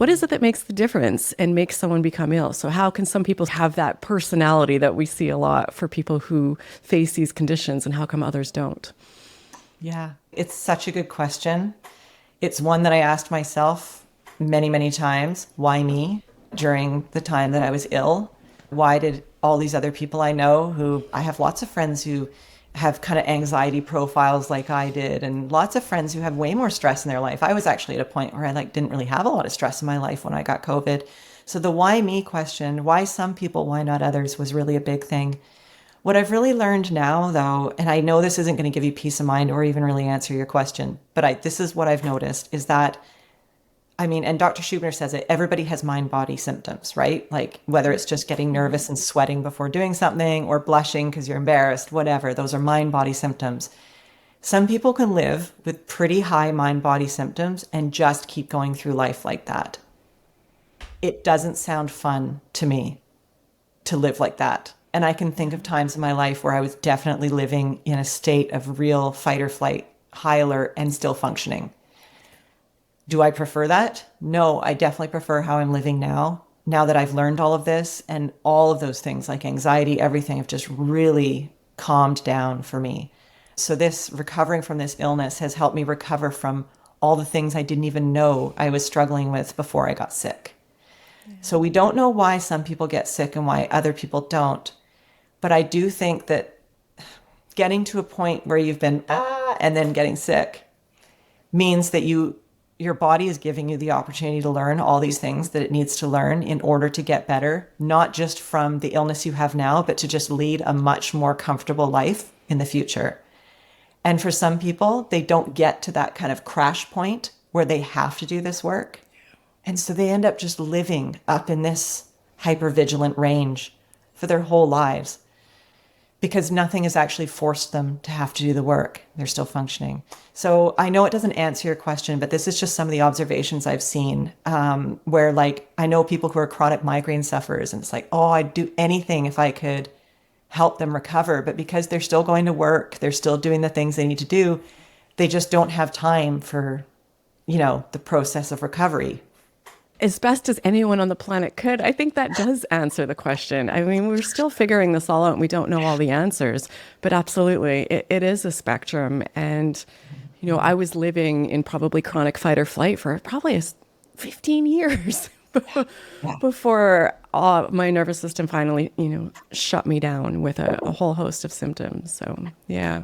what is it that makes the difference and makes someone become ill? So how can some people have that personality that we see a lot for people who face these conditions, and how come others don't? Yeah, it's such a good question. It's one that I asked myself many, many times. Why me during the time that I was ill? Why did all these other people I know, who I have lots of friends who have kind of anxiety profiles like I did, and lots of friends who have way more stress in their life. I was actually at a point where I didn't really have a lot of stress in my life when I got COVID. So the why me question, why some people, why not others, was really a big thing. What I've really learned now, though, and I know this isn't going to give you peace of mind or even really answer your question, but this is what I've noticed is that, and Dr. Schubiner says it, everybody has mind-body symptoms, right? Like whether it's just getting nervous and sweating before doing something or blushing because you're embarrassed, whatever, those are mind-body symptoms. Some people can live with pretty high mind-body symptoms and just keep going through life like that. It doesn't sound fun to me to live like that. And I can think of times in my life where I was definitely living in a state of real fight or flight, high alert, and still functioning. Do I prefer that? No, I definitely prefer how I'm living now that I've learned all of this, and all of those things like anxiety, everything have just really calmed down for me. So this recovering from this illness has helped me recover from all the things I didn't even know I was struggling with before I got sick. Yeah. So we don't know why some people get sick and why other people don't. But I do think that getting to a point where you've been, and then getting sick means that your body is giving you the opportunity to learn all these things that it needs to learn in order to get better, not just from the illness you have now, but to just lead a much more comfortable life in the future. And for some people, they don't get to that kind of crash point where they have to do this work. And so they end up just living up in this hypervigilant range for their whole lives, because nothing has actually forced them to have to do the work. They're still functioning. So I know it doesn't answer your question, but this is just some of the observations I've seen, where I know people who are chronic migraine sufferers, and it's I'd do anything if I could help them recover. But because they're still going to work, they're still doing the things they need to do, they just don't have time for, the process of recovery. As best as anyone on the planet could, I think that does answer the question. We're still figuring this all out and we don't know all the answers, but absolutely, it is a spectrum. And, I was living in probably chronic fight or flight for probably 15 years before my nervous system finally, shut me down with a whole host of symptoms. So, yeah.